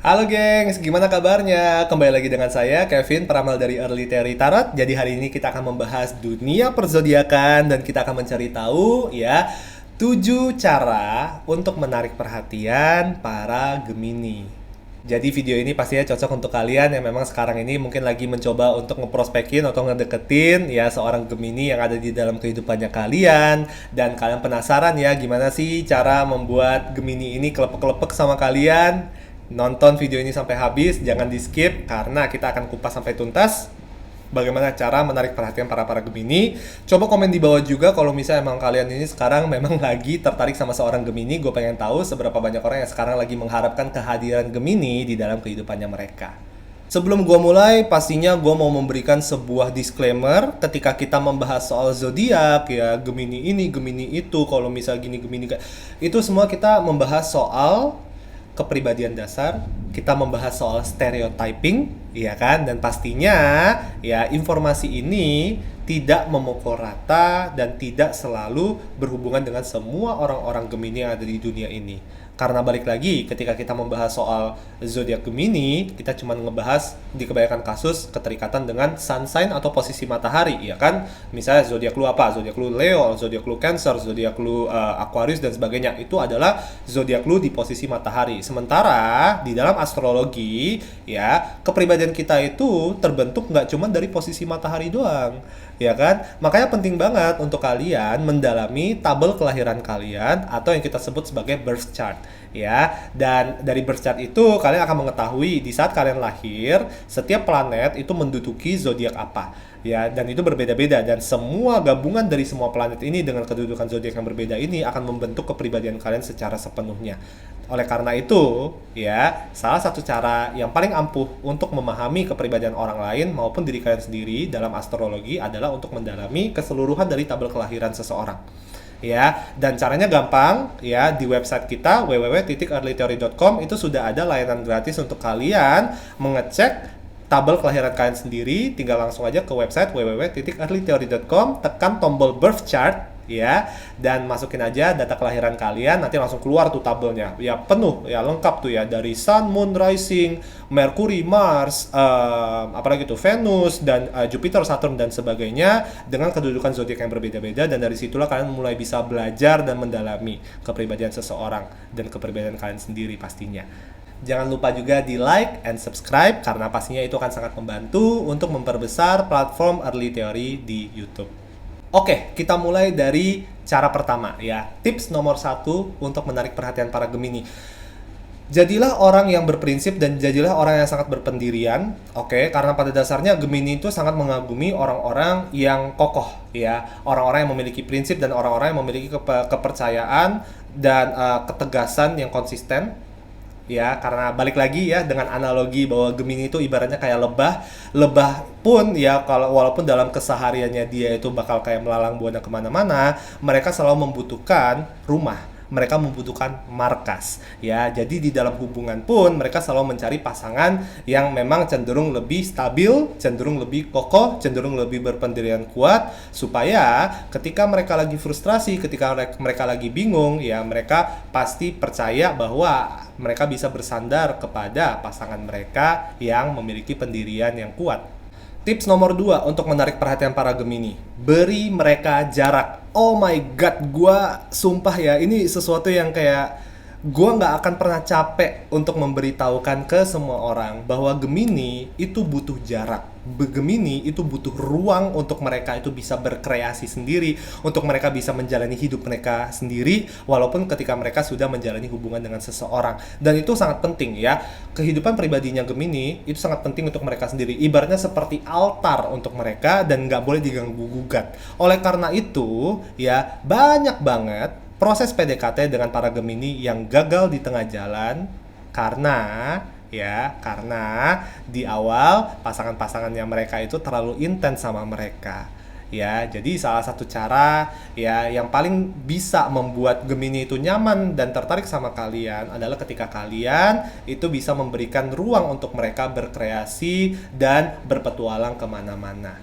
Halo gengs, gimana kabarnya? Kembali lagi dengan saya, Kevin, peramal dari Early Theory Tarot. Jadi hari ini kita akan membahas dunia perzodiakan dan kita akan mencari tahu ya 7 cara untuk menarik perhatian para Gemini. Jadi video ini pastinya cocok untuk kalian yang memang sekarang ini mungkin lagi mencoba untuk ngeprospekin atau ngedeketin ya seorang Gemini yang ada di dalam kehidupannya kalian. Dan kalian penasaran ya gimana sih cara membuat Gemini ini kelepek-kelepek sama kalian. Nonton video ini sampai habis, jangan di skip karena kita akan kupas sampai tuntas bagaimana cara menarik perhatian para Gemini. Coba komen di bawah juga kalau misalnya emang kalian ini sekarang memang lagi tertarik sama seorang Gemini. Gue pengen tahu seberapa banyak orang yang sekarang lagi mengharapkan kehadiran Gemini di dalam kehidupannya mereka. Sebelum gue mulai, pastinya gue mau memberikan sebuah disclaimer ketika kita membahas soal zodiak ya, Gemini ini, Gemini itu, kalau misal gini Gemini itu semua kita membahas soal kepribadian dasar, kita membahas soal stereotyping, ya kan? Dan pastinya ya informasi ini tidak memukul rata dan tidak selalu berhubungan dengan semua orang-orang Gemini yang ada di dunia ini. Karena balik lagi, ketika kita membahas soal zodiak Gemini, kita cuma ngebahas di kebanyakan kasus keterikatan dengan sun sign atau posisi matahari, ya kan? Misalnya zodiak lu apa? Zodiak lu Leo, zodiak lu Cancer, zodiak lu Aquarius dan sebagainya. Itu adalah zodiak lu di posisi matahari. Sementara di dalam astrologi, ya, kepribadian kita itu terbentuk nggak cuma dari posisi matahari doang, ya kan? Makanya penting banget untuk kalian mendalami tabel kelahiran kalian atau yang kita sebut sebagai birth chart, ya. Dan dari birth chart itu kalian akan mengetahui di saat kalian lahir setiap planet itu menduduki zodiak apa, ya. Dan itu berbeda-beda dan semua gabungan dari semua planet ini dengan kedudukan zodiak yang berbeda ini akan membentuk kepribadian kalian secara sepenuhnya. Oleh karena itu, ya, salah satu cara yang paling ampuh untuk memahami kepribadian orang lain maupun diri kalian sendiri dalam astrologi adalah untuk mendalami keseluruhan dari tabel kelahiran seseorang. Ya, dan caranya gampang ya, di website kita www.earlytheory.com itu sudah ada layanan gratis untuk kalian mengecek tabel kelahiran kalian sendiri. Tinggal langsung aja ke website www.earlytheory.com, tekan tombol birth chart ya, dan masukin aja data kelahiran kalian, nanti langsung keluar tuh tabelnya ya, penuh ya, lengkap tuh ya, dari Sun, Moon, Rising, Mercury, Mars, apalagi tuh Venus dan Jupiter, Saturn dan sebagainya dengan kedudukan zodiak yang berbeda-beda. Dan dari situlah kalian mulai bisa belajar dan mendalami kepribadian seseorang dan kepribadian kalian sendiri pastinya. Jangan lupa juga di like and subscribe karena pastinya itu akan sangat membantu untuk memperbesar platform Early Theory di YouTube. Oke, kita mulai dari cara pertama ya. Tips nomor 1 untuk menarik perhatian para Gemini. Jadilah orang yang berprinsip dan jadilah orang yang sangat berpendirian. Oke, karena pada dasarnya Gemini itu sangat mengagumi orang-orang yang kokoh ya. Orang-orang yang memiliki prinsip dan orang-orang yang memiliki kepercayaan dan ketegasan yang konsisten. Ya, karena balik lagi ya dengan analogi bahwa Gemini itu ibaratnya kayak lebah pun ya, kalau walaupun dalam kesehariannya dia itu bakal kayak melalang buana kemana-mana, mereka selalu membutuhkan rumah, mereka membutuhkan markas ya. Jadi di dalam hubungan pun mereka selalu mencari pasangan yang memang cenderung lebih stabil, cenderung lebih kokoh, cenderung lebih berpendirian kuat, supaya ketika mereka lagi frustrasi, ketika mereka lagi bingung ya, mereka pasti percaya bahwa mereka bisa bersandar kepada pasangan mereka yang memiliki pendirian yang kuat. Tips nomor 2 untuk menarik perhatian para Gemini, beri mereka jarak. Oh my god, gue sumpah ya, ini sesuatu yang kayak gue nggak akan pernah capek untuk memberitahukan ke semua orang bahwa Gemini itu butuh jarak. Gemini itu butuh ruang untuk mereka itu bisa berkreasi sendiri, untuk mereka bisa menjalani hidup mereka sendiri walaupun ketika mereka sudah menjalani hubungan dengan seseorang. Dan itu sangat penting ya. Kehidupan pribadinya Gemini itu sangat penting untuk mereka sendiri. Ibaratnya seperti altar untuk mereka dan nggak boleh diganggu-gugat. Oleh karena itu ya, banyak banget proses PDKT dengan para Gemini yang gagal di tengah jalan karena di awal pasangan-pasangannya mereka itu terlalu intens sama mereka. Ya, jadi salah satu cara ya yang paling bisa membuat Gemini itu nyaman dan tertarik sama kalian adalah ketika kalian itu bisa memberikan ruang untuk mereka berkreasi dan berpetualang kemana-mana.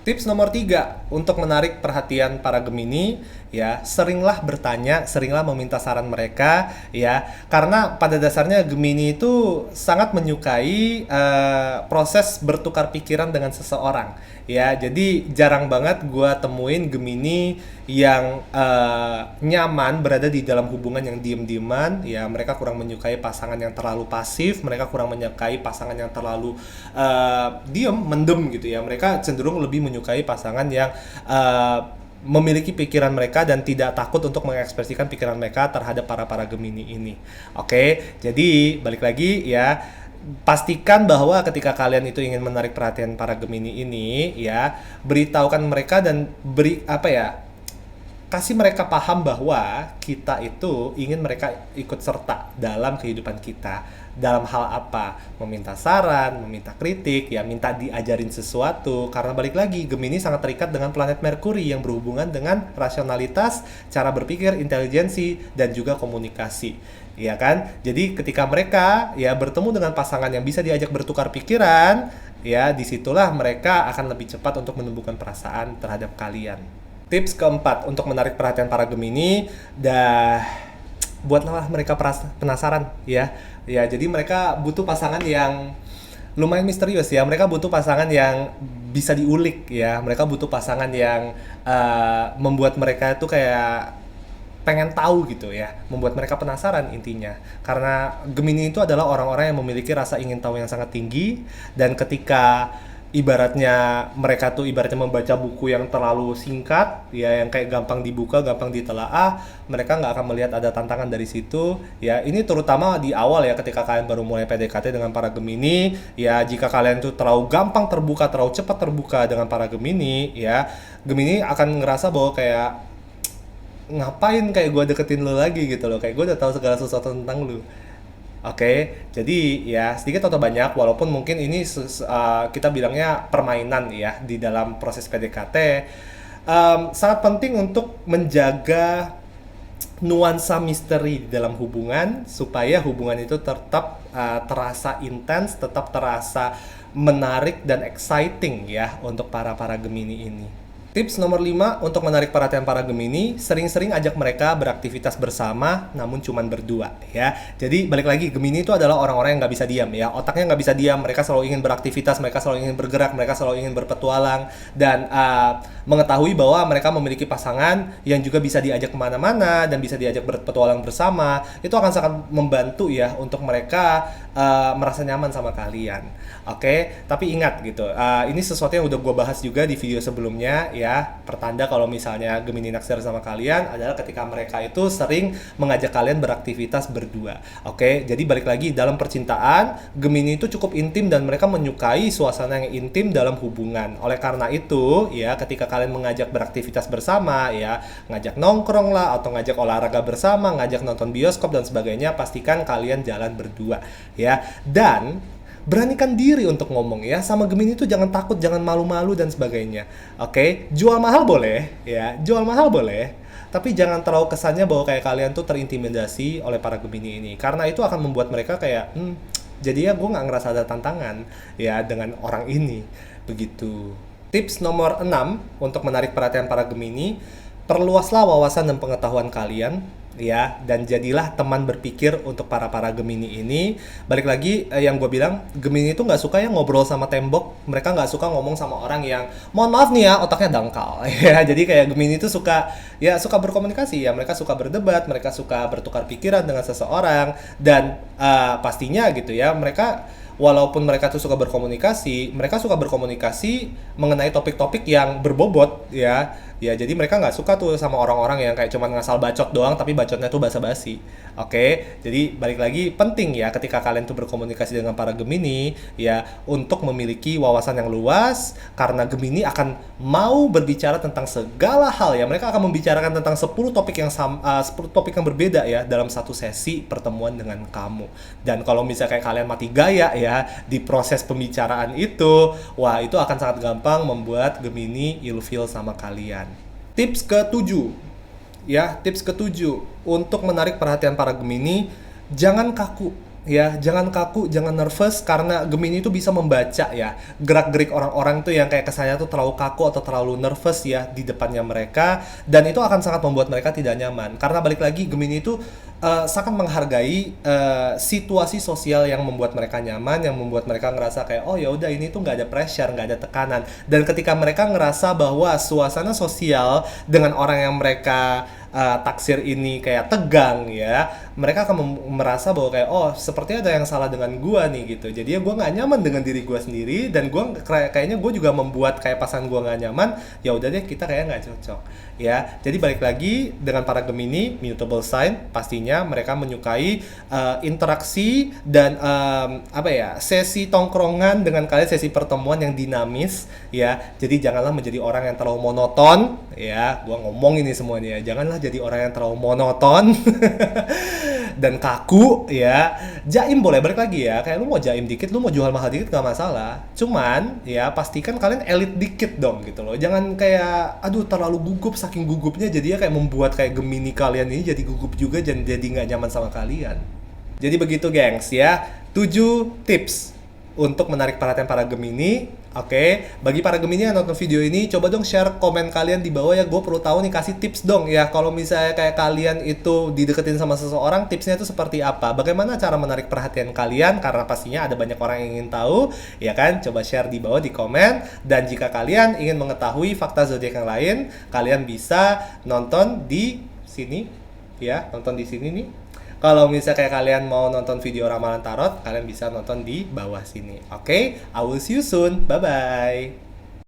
Tips nomor 3 untuk menarik perhatian para Gemini, ya, seringlah bertanya, seringlah meminta saran mereka, ya, karena pada dasarnya Gemini itu sangat menyukai proses bertukar pikiran dengan seseorang, ya. Jadi jarang banget gua temuin Gemini yang nyaman berada di dalam hubungan yang diem-dieman, ya. Mereka kurang menyukai pasangan yang terlalu pasif, mereka kurang menyukai pasangan yang terlalu diem, mendem gitu ya. Mereka cenderung lebih menyukai pasangan yang memiliki pikiran mereka dan tidak takut untuk mengekspresikan pikiran mereka terhadap para Gemini ini. Oke, jadi balik lagi ya, pastikan bahwa ketika kalian itu ingin menarik perhatian para Gemini ini, ya, beritahukan mereka dan beri apa ya, kasih mereka paham bahwa kita itu ingin mereka ikut serta dalam kehidupan kita. Dalam hal apa? Meminta saran, meminta kritik, ya, minta diajarin sesuatu. Karena balik lagi, Gemini sangat terikat dengan planet Merkuri yang berhubungan dengan rasionalitas, cara berpikir, intelijensi, dan juga komunikasi. Ya kan? Jadi ketika mereka ya bertemu dengan pasangan yang bisa diajak bertukar pikiran, ya, disitulah mereka akan lebih cepat untuk menumbuhkan perasaan terhadap kalian. Tips keempat untuk menarik perhatian para Gemini, buatlah mereka penasaran, ya. Ya, jadi mereka butuh pasangan yang lumayan misterius, ya. Mereka butuh pasangan yang bisa diulik, ya. Mereka butuh pasangan yang membuat mereka itu kayak pengen tahu gitu ya, membuat mereka penasaran intinya. Karena Gemini itu adalah orang-orang yang memiliki rasa ingin tahu yang sangat tinggi, dan ketika ibaratnya mereka tuh ibaratnya membaca buku yang terlalu singkat, ya, yang kayak gampang dibuka, gampang ditelaah, mereka nggak akan melihat ada tantangan dari situ, ya. Ini terutama di awal ya, ketika kalian baru mulai PDKT dengan para Gemini, ya. Jika kalian tuh terlalu gampang terbuka, terlalu cepat terbuka dengan para Gemini, ya, Gemini akan ngerasa bahwa kayak ngapain kayak gue deketin lo lagi gitu loh, kayak gue udah tahu segala sesuatu tentang lo. Oke, jadi ya sedikit atau banyak, walaupun mungkin ini kita bilangnya permainan ya di dalam proses PDKT, sangat penting untuk menjaga nuansa misteri di dalam hubungan supaya hubungan itu tetap terasa intens, tetap terasa menarik dan exciting ya untuk para Gemini ini. Tips nomor 5 untuk menarik perhatian para Gemini, sering-sering ajak mereka beraktivitas bersama namun cuman berdua, ya. Jadi balik lagi, Gemini itu adalah orang-orang yang nggak bisa diam, ya. Otaknya nggak bisa diam, mereka selalu ingin beraktivitas, mereka selalu ingin bergerak, mereka selalu ingin berpetualang, dan mengetahui bahwa mereka memiliki pasangan yang juga bisa diajak kemana-mana dan bisa diajak berpetualang bersama. Itu akan sangat membantu ya untuk mereka merasa nyaman sama kalian. Oke, tapi ingat gitu, ini sesuatu yang udah gue bahas juga di video sebelumnya ya. Pertanda kalau misalnya Gemini naksir sama kalian adalah ketika mereka itu sering mengajak kalian beraktivitas berdua. Oke, jadi balik lagi, dalam percintaan Gemini itu cukup intim dan mereka menyukai suasana yang intim dalam hubungan. Oleh karena itu ya, ketika kalian mengajak beraktivitas bersama ya, ngajak nongkrong lah atau ngajak olahraga bersama, ngajak nonton bioskop dan sebagainya, pastikan kalian jalan berdua ya. Dan beranikan diri untuk ngomong ya sama Gemini itu, jangan takut, jangan malu-malu dan sebagainya. Oke, jual mahal boleh ya, jual mahal boleh, tapi jangan terlalu kesannya bahwa kayak kalian tuh terintimidasi oleh para Gemini ini, karena itu akan membuat mereka kayak jadi ya gue nggak ngerasa ada tantangan ya dengan orang ini, begitu. Tips nomor 6 untuk menarik perhatian para Gemini, perluaslah wawasan dan pengetahuan kalian ya, dan jadilah teman berpikir untuk para Gemini ini. Balik lagi yang gue bilang, Gemini itu nggak suka ya ngobrol sama tembok, mereka nggak suka ngomong sama orang yang mohon maaf nih ya otaknya dangkal ya. Jadi kayak Gemini itu suka berkomunikasi ya, mereka suka berdebat, mereka suka bertukar pikiran dengan seseorang, dan pastinya gitu ya, mereka walaupun mereka tuh suka berkomunikasi, mereka suka berkomunikasi mengenai topik-topik yang berbobot ya. Ya, jadi mereka nggak suka tuh sama orang-orang yang kayak cuman ngasal bacot doang, tapi bacotnya tuh basa-basi. Oke, jadi balik lagi, penting ya ketika kalian tuh berkomunikasi dengan para Gemini ya, untuk memiliki wawasan yang luas, karena Gemini akan mau berbicara tentang segala hal ya. Mereka akan membicarakan tentang 10 topik yang 10 topik yang berbeda ya dalam satu sesi pertemuan dengan kamu. Dan kalau misalnya kayak kalian mati gaya ya di proses pembicaraan itu, wah, itu akan sangat gampang membuat Gemini ilfeel sama kalian. Tips ke-7 ya, tips ke-7 untuk menarik perhatian para Gemini, jangan kaku ya, jangan kaku, jangan nervous, karena Gemini itu bisa membaca ya gerak-gerik orang-orang tuh yang kayak kesannya tuh terlalu kaku atau terlalu nervous ya di depannya mereka, dan itu akan sangat membuat mereka tidak nyaman. Karena balik lagi, Gemini itu sangat menghargai situasi sosial yang membuat mereka nyaman, yang membuat mereka ngerasa kayak oh ya udah, ini tuh nggak ada pressure, nggak ada tekanan. Dan ketika mereka ngerasa bahwa suasana sosial dengan orang yang mereka taksir ini kayak tegang ya, mereka akan merasa bahwa kayak oh seperti ada yang salah dengan gua nih gitu. Jadi ya gua nggak nyaman dengan diri gua sendiri, dan gua kayaknya gua juga membuat kayak pasangan gua nggak nyaman. Ya udah deh, kita kayak nggak cocok ya. Jadi balik lagi dengan para Gemini mutable sign, pastinya mereka menyukai interaksi dan apa ya, sesi tongkrongan dengan kalian, sesi pertemuan yang dinamis ya. Jadi janganlah menjadi orang yang terlalu monoton ya. Gua ngomong ini semuanya ya, janganlah jadi orang yang terlalu monoton dan kaku ya. Jaim boleh, balik lagi ya, kayak lu mau jaim dikit, lu mau jual mahal dikit gak masalah, cuman ya pastikan kalian elit dikit dong gitu loh. Jangan kayak aduh terlalu gugup, saking gugupnya jadinya kayak membuat kayak Gemini kalian ini jadi gugup juga dan jadi nggak nyaman sama kalian. Jadi begitu gengs ya, 7 tips untuk menarik perhatian para Gemini. Oke, bagi para Gemini yang nonton video ini, coba dong share komen kalian di bawah ya. Gue perlu tahu nih, kasih tips dong ya. Kalau misalnya kayak kalian itu dideketin sama seseorang, tipsnya itu seperti apa? Bagaimana cara menarik perhatian kalian? Karena pastinya ada banyak orang yang ingin tahu, ya kan? Coba share di bawah di komen. Dan jika kalian ingin mengetahui fakta zodiak yang lain, kalian bisa nonton di sini ya, nonton di sini nih. Kalau misalnya kayak kalian mau nonton video ramalan tarot, kalian bisa nonton di bawah sini. Oke, I will see you soon. Bye-bye.